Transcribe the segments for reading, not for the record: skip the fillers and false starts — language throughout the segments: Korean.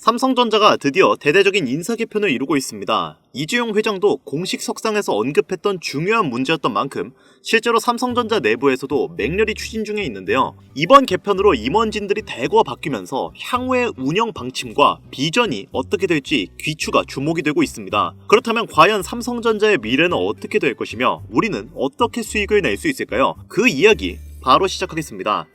삼성전자가 드디어 대대적인 인사 개편을 이루고 있습니다. 이재용 회장도 공식 석상에서 언급했던 중요한 문제였던 만큼 실제로 삼성전자 내부에서도 맹렬히 추진 중에 있는데요. 이번 개편으로 임원진들이 대거 바뀌면서 향후의 운영 방침과 비전이 어떻게 될지 귀추가 주목이 되고 있습니다. 그렇다면 과연 삼성전자의 미래는 어떻게 될 것이며 우리는 어떻게 수익을 낼 수 있을까요? 그 이야기 바로 시작하겠습니다.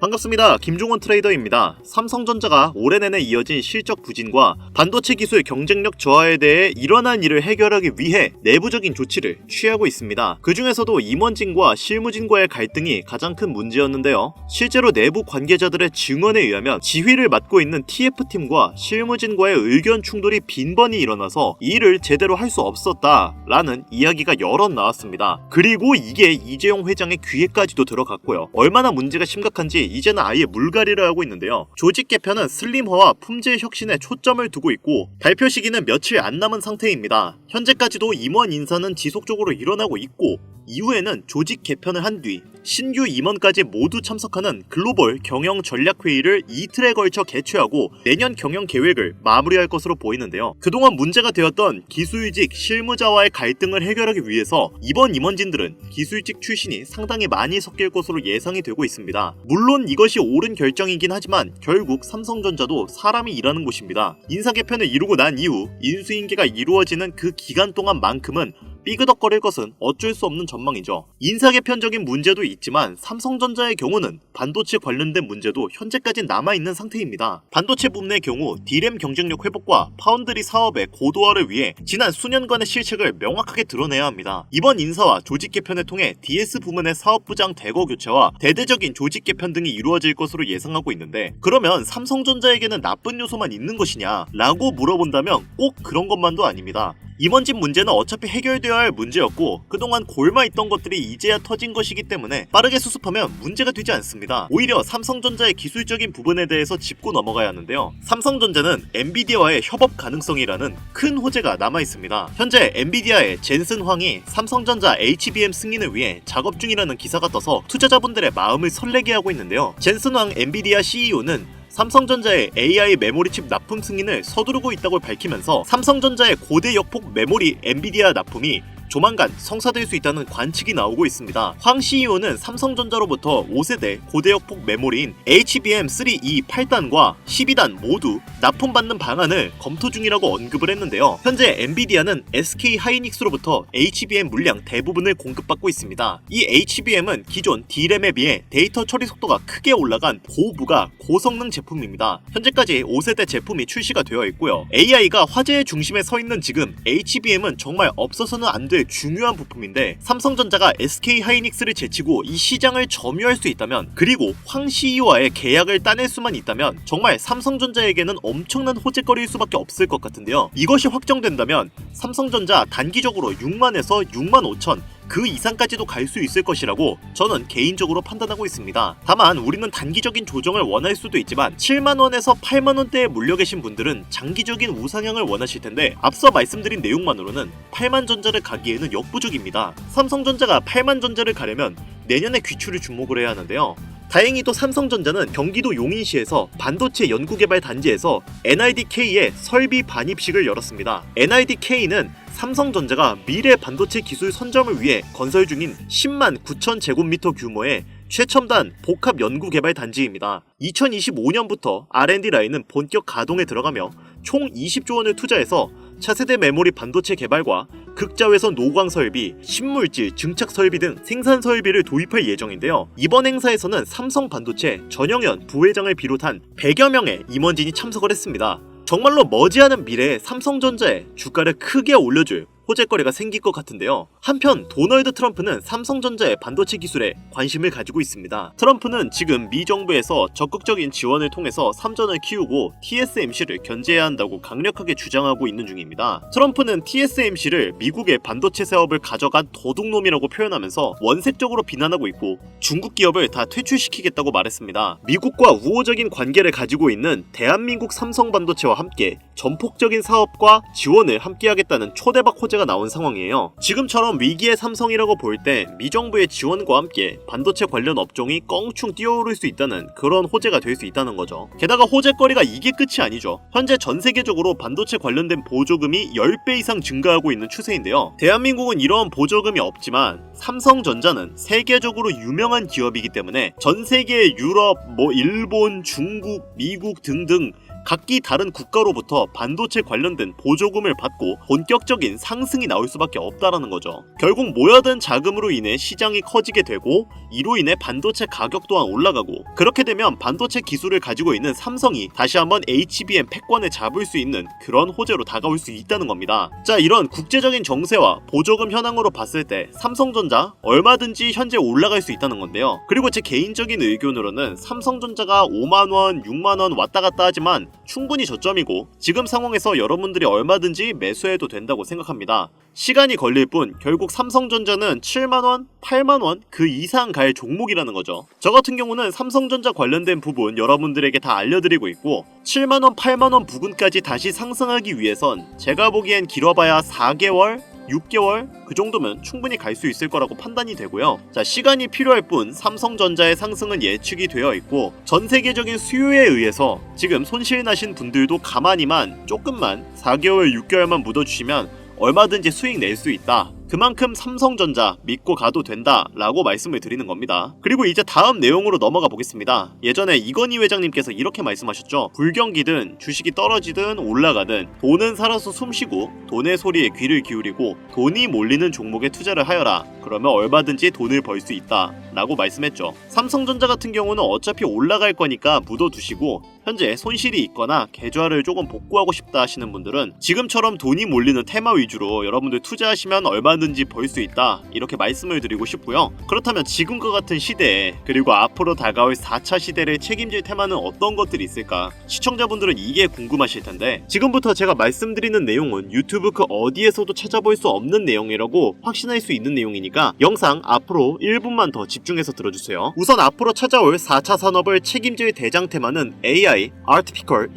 반갑습니다. 김종원 트레이더입니다. 삼성전자가 올해 내내 이어진 실적 부진과 반도체 기술 경쟁력 저하에 대해 일어난 일을 해결하기 위해 내부적인 조치를 취하고 있습니다. 그 중에서도 임원진과 실무진과의 갈등이 가장 큰 문제였는데요. 실제로 내부 관계자들의 증언에 의하면 지휘를 맡고 있는 TF팀과 실무진과의 의견 충돌이 빈번히 일어나서 이 일을 제대로 할 수 없었다라는 이야기가 여럿 나왔습니다. 그리고 이게 이재용 회장의 귀에까지도 들어갔고요. 얼마나 문제가 심각한지 이제는 아예 물갈이를 하고 있는데요. 조직 개편은 슬림화와 품질 혁신에 초점을 두고 있고 발표 시기는 며칠 안 남은 상태입니다. 현재까지도 임원 인사는 지속적으로 일어나고 있고 이후에는 조직 개편을 한 뒤 신규 임원까지 모두 참석하는 글로벌 경영 전략 회의를 이틀에 걸쳐 개최하고 내년 경영 계획을 마무리할 것으로 보이는데요. 그동안 문제가 되었던 기술직 실무자와의 갈등을 해결하기 위해서 이번 임원진들은 기술직 출신이 상당히 많이 섞일 것으로 예상이 되고 있습니다. 물론 이것이 옳은 결정이긴 하지만 결국 삼성전자도 사람이 일하는 곳입니다. 인사 개편을 이루고 난 이후 인수인계가 이루어지는 그 기간 동안만큼은 삐그덕거릴 것은 어쩔 수 없는 전망이죠. 인사 개편적인 문제도 있지만 삼성전자의 경우는 반도체 관련된 문제도 현재까지 남아있는 상태입니다. 반도체 부문의 경우 D램 경쟁력 회복과 파운드리 사업의 고도화를 위해 지난 수년간의 실책을 명확하게 드러내야 합니다. 이번 인사와 조직 개편을 통해 DS 부문의 사업부장 대거 교체와 대대적인 조직 개편 등이 이루어질 것으로 예상하고 있는데 그러면 삼성전자에게는 나쁜 요소만 있는 것이냐 라고 물어본다면 꼭 그런 것만도 아닙니다. 임원진 문제는 어차피 해결되어야 할 문제였고 그동안 골마있던 것들이 이제야 터진 것이기 때문에 빠르게 수습하면 문제가 되지 않습니다. 오히려 삼성전자의 기술적인 부분에 대해서 짚고 넘어가야 하는데요. 삼성전자는 엔비디아와의 협업 가능성이라는 큰 호재가 남아있습니다. 현재 엔비디아의 젠슨 황이 삼성전자 HBM 승인을 위해 작업 중이라는 기사가 떠서 투자자분들의 마음을 설레게 하고 있는데요. 젠슨 황 엔비디아 CEO는 삼성전자의 AI 메모리칩 납품 승인을 서두르고 있다고 밝히면서 삼성전자의 고대 역폭 메모리 엔비디아 납품이 조만간 성사될 수 있다는 관측이 나오고 있습니다. 황 CEO는 삼성전자로부터 5세대 고대역폭 메모리인 HBM3E 8단과 12단 모두 납품받는 방안을 검토 중이라고 언급을 했는데요. 현재 엔비디아는 SK 하이닉스로부터 HBM 물량 대부분을 공급받고 있습니다. 이 HBM은 기존 D램에 비해 데이터 처리 속도가 크게 올라간 고부가 고성능 제품입니다. 현재까지 5세대 제품이 출시가 되어 있고요. AI가 화제의 중심에 서 있는 지금 HBM은 정말 없어서는 안 될 중요한 부품인데 삼성전자가 SK 하이닉스를 제치고 이 시장을 점유할 수 있다면 그리고 황 CEO와의 계약을 따낼 수만 있다면 정말 삼성전자에게는 엄청난 호재거리일 수밖에 없을 것 같은데요. 이것이 확정된다면 삼성전자 단기적으로 6만에서 6만 5천 그 이상까지도 갈 수 있을 것이라고 저는 개인적으로 판단하고 있습니다. 다만 우리는 단기적인 조정을 원할 수도 있지만 7만원에서 8만원대에 물려 계신 분들은 장기적인 우상향을 원하실 텐데 앞서 말씀드린 내용만으로는 8만전자를 가기에는 역부족입니다. 삼성전자가 8만전자를 가려면 내년에 귀추를 주목을 해야 하는데요. 다행히도 삼성전자는 경기도 용인시에서 반도체 연구개발 단지에서 NIDK의 설비 반입식을 열었습니다. NIDK는 삼성전자가 미래 반도체 기술 선점을 위해 건설 중인 10만 9천 제곱미터 규모의 최첨단 복합 연구개발 단지입니다. 2025년부터 R&D 라인은 본격 가동에 들어가며 총 20조 원을 투자해서 차세대 메모리 반도체 개발과 극자외선 노광 설비, 신물질 증착 설비 등 생산 설비를 도입할 예정인데요. 이번 행사에서는 삼성 반도체 전영현 부회장을 비롯한 100여 명의 임원진이 참석을 했습니다. 정말로 머지않은 미래에 삼성전자의 주가를 크게 올려줄 호재거리가 생길 것 같은데요. 한편 도널드 트럼프는 삼성전자의 반도체 기술에 관심을 가지고 있습니다. 트럼프는 지금 미 정부에서 적극적인 지원을 통해서 삼전을 키우고 TSMC를 견제해야 한다고 강력하게 주장하고 있는 중입니다. 트럼프는 TSMC를 미국의 반도체 사업을 가져간 도둑놈이라고 표현하면서 원색적으로 비난하고 있고 중국 기업을 다 퇴출시키겠다고 말했습니다. 미국과 우호적인 관계를 가지고 있는 대한민국 삼성반도체와 함께 전폭적인 사업과 지원을 함께하겠다는 초대박 호재 호재가 나온 상황이에요. 지금처럼 위기의 삼성이라고 볼 때 미정부의 지원과 함께 반도체 관련 업종이 껑충 뛰어오를 수 있다는 그런 호재가 될 수 있다는 거죠. 게다가 호재거리가 이게 끝이 아니죠. 현재 전 세계적으로 반도체 관련된 보조금이 10배 이상 증가하고 있는 추세인데요. 대한민국은 이런 보조금이 없지만 삼성전자는 세계적으로 유명한 기업이기 때문에 전 세계의 유럽, 일본, 중국, 미국 등등 각기 다른 국가로부터 반도체 관련된 보조금을 받고 본격적인 상승이 나올 수밖에 없다라는 거죠. 결국 모여든 자금으로 인해 시장이 커지게 되고 이로 인해 반도체 가격 또한 올라가고 그렇게 되면 반도체 기술을 가지고 있는 삼성이 다시 한번 HBM 패권을 잡을 수 있는 그런 호재로 다가올 수 있다는 겁니다. 자, 이런 국제적인 정세와 보조금 현황으로 봤을 때 삼성전자 얼마든지 현재 올라갈 수 있다는 건데요. 그리고 제 개인적인 의견으로는 삼성전자가 5만원, 6만원 왔다 갔다 하지만 충분히 저점이고 지금 상황에서 여러분들이 얼마든지 매수해도 된다고 생각합니다. 시간이 걸릴 뿐 결국 삼성전자는 7만원, 8만원 그 이상 갈 종목이라는 거죠. 저 같은 경우는 삼성전자 관련된 부분 여러분들에게 다 알려드리고 있고 7만원, 8만원 부근까지 다시 상승하기 위해선 제가 보기엔 길어봐야 4개월, 6개월 그 정도면 충분히 갈 수 있을 거라고 판단이 되고요. 자, 시간이 필요할 뿐 삼성전자의 상승은 예측이 되어 있고 전 세계적인 수요에 의해서 지금 손실 나신 분들도 가만히만 조금만 4개월, 6개월만 묻어주시면 얼마든지 수익 낼 수 있다. 그만큼 삼성전자 믿고 가도 된다 라고 말씀을 드리는 겁니다. 그리고 이제 다음 내용으로 넘어가 보겠습니다. 예전에 이건희 회장님께서 이렇게 말씀하셨죠. 불경기든 주식이 떨어지든 올라가든 돈은 살아서 숨쉬고 돈의 소리에 귀를 기울이고 돈이 몰리는 종목에 투자를 하여라. 그러면 얼마든지 돈을 벌 수 있다 라고 말씀했죠. 삼성전자 같은 경우는 어차피 올라갈 거니까 묻어두시고 현재 손실이 있거나 계좌를 조금 복구하고 싶다 하시는 분들은 지금처럼 돈이 몰리는 테마 위주로 여러분들 투자하시면 얼마든지 벌 수 있다 이렇게 말씀을 드리고 싶고요. 그렇다면 지금과 같은 시대에 그리고 앞으로 다가올 4차 시대를 책임질 테마는 어떤 것들이 있을까? 시청자분들은 이게 궁금하실 텐데 지금부터 제가 말씀드리는 내용은 유튜브 그 어디에서도 찾아볼 수 없는 내용이라고 확신할 수 있는 내용이니까 영상 앞으로 1분만 더 집중해서 들어주세요. 우선 앞으로 찾아올 4차 산업을 책임질 대장 테마는 AI Artificial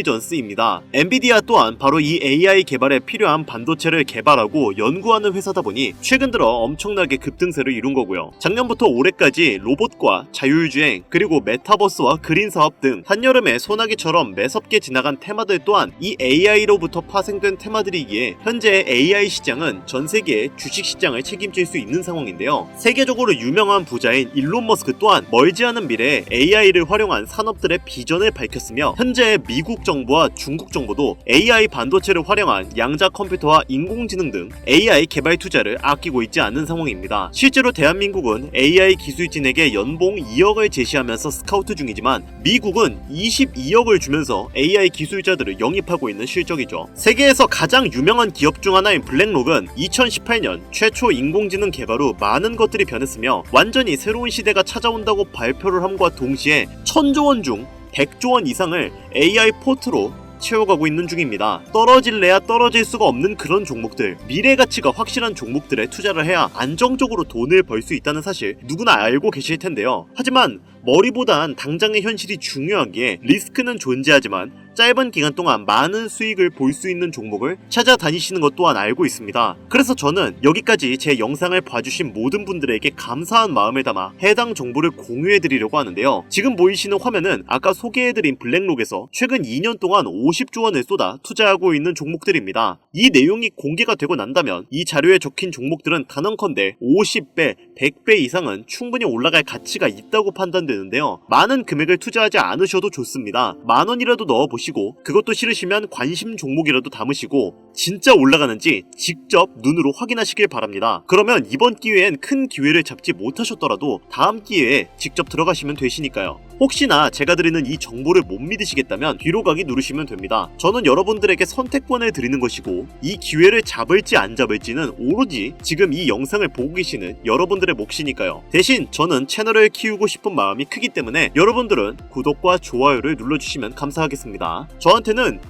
Intelligence입니다. 엔비디아 또한 바로 이 AI 개발에 필요한 반도체를 개발하고 연구하는 회사다 보니 최근 들어 엄청나게 급등세를 이룬 거고요. 작년부터 올해까지 로봇과 자율주행 그리고 메타버스와 그린 사업 등 한여름의 소나기처럼 매섭게 지나간 테마들 또한 이 AI로부터 파생된 테마들이기에 현재 AI 시장은 전 세계의 주식 시장을 책임질 수 있는 상황인데요. 세계적으로 유명한 부자인 일론 머스크 또한 멀지 않은 미래에 AI를 활용한 산업들의 비전을 밝혔으며 현재 미국 정부와 중국 정부도 AI 반도체를 활용한 양자 컴퓨터와 인공지능 등 AI 개발 투자를 아끼고 있지 않은 상황입니다. 실제로 대한민국은 AI 기술진에게 연봉 2억을 제시하면서 스카우트 중이지만 미국은 22억을 주면서 AI 기술자들을 영입하고 있는 실적이죠. 세계에서 가장 유명한 기업 중 하나인 블랙록은 2018년 최초 인공지능 개발 후 많은 것들이 변했으며 완전히 새로운 시대가 찾아온다고 발표를 함과 동시에 1000조 원 중 100조 원 이상을 AI 포트로 채워가고 있는 중입니다. 떨어질래야 떨어질 수가 없는 그런 종목들, 미래 가치가 확실한 종목들에 투자를 해야 안정적으로 돈을 벌 수 있다는 사실 누구나 알고 계실 텐데요. 하지만 머리보단 당장의 현실이 중요하기에 리스크는 존재하지만 짧은 기간 동안 많은 수익을 볼 수 있는 종목을 찾아다니시는 것 또한 알고 있습니다. 그래서 저는 여기까지 제 영상을 봐주신 모든 분들에게 감사한 마음을 담아 해당 정보를 공유해드리려고 하는데요. 지금 보이시는 화면은 아까 소개해드린 블랙록에서 최근 2년 동안 50조 원을 쏟아 투자하고 있는 종목들입니다. 이 내용이 공개가 되고 난다면 이 자료에 적힌 종목들은 단언컨대 50배, 100배 이상은 충분히 올라갈 가치가 있다고 판단되는데요. 많은 금액을 투자하지 않으셔도 좋습니다. 만원이라도 넣어보시고 그것도 싫으시면 관심 종목이라도 담으시고 진짜 올라가는지 직접 눈으로 확인하시길 바랍니다. 그러면 이번 기회엔 큰 기회를 잡지 못하셨더라도 다음 기회에 직접 들어가시면 되시니까요. 혹시나 제가 드리는 이 정보를 못 믿으시겠다면 뒤로 가기 누르시면 됩니다. 저는 여러분들에게 선택권을 드리는 것이고 이 기회를 잡을지 안 잡을지는 오로지 지금 이 영상을 보고 계시는 여러분들의 몫이니까요. 대신 저는 채널을 키우고 싶은 마음이 크기 때문에 여러분들은 구독과 좋아요를 눌러주시면 감사하겠습니다. 저한테는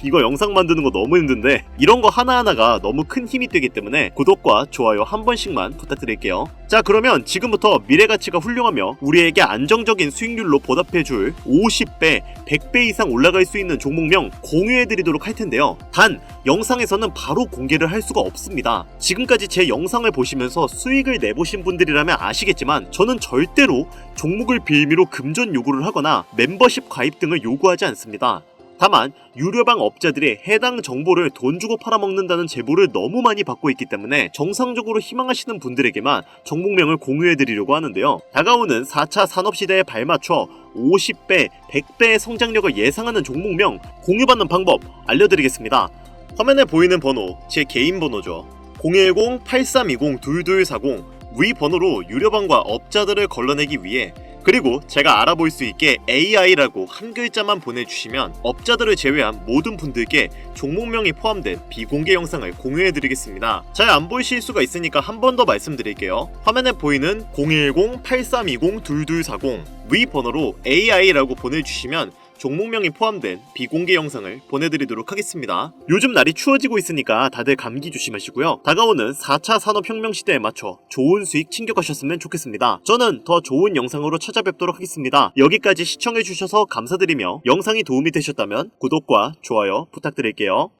이거 영상 만드는 거 너무 힘든데 이런 거 하나하나가 너무 큰 힘이 되기 때문에 구독과 좋아요 한 번씩만 부탁드릴게요. 자, 그러면 지금부터 미래가치가 훌륭하며 우리에게 안정적인 수익률로 보답해줄 50배, 100배 이상 올라갈 수 있는 종목명 공유해드리도록 할 텐데요. 단 영상에서는 바로 공개를 할 수가 없습니다. 지금까지 제 영상을 보시면서 수익을 내보신 분들이라면 아시겠지만 저는 절대로 종목을 빌미로 금전 요구를 하거나 멤버십 가입 등을 요구하지 않습니다. 다만 유료방 업자들이 해당 정보를 돈 주고 팔아먹는다는 제보를 너무 많이 받고 있기 때문에 정상적으로 희망하시는 분들에게만 종목명을 공유해드리려고 하는데요. 다가오는 4차 산업시대에 발맞춰 50배, 100배의 성장력을 예상하는 종목명 공유받는 방법 알려드리겠습니다. 화면에 보이는 번호, 제 개인 번호죠. 010-8320-2240 위 번호로 유료방과 업자들을 걸러내기 위해 그리고 제가 알아볼 수 있게 AI라고 한 글자만 보내주시면 업자들을 제외한 모든 분들께 종목명이 포함된 비공개 영상을 공유해드리겠습니다. 잘 안 보이실 수가 있으니까 한 번 더 말씀드릴게요. 화면에 보이는 010-8320-2240 위 번호로 AI라고 보내주시면 종목명이 포함된 비공개 영상을 보내드리도록 하겠습니다. 요즘 날이 추워지고 있으니까 다들 감기 조심하시고요. 다가오는 4차 산업혁명 시대에 맞춰 좋은 수익 챙겨가셨으면 좋겠습니다. 저는 더 좋은 영상으로 찾아뵙도록 하겠습니다. 여기까지 시청해주셔서 감사드리며 영상이 도움이 되셨다면 구독과 좋아요 부탁드릴게요.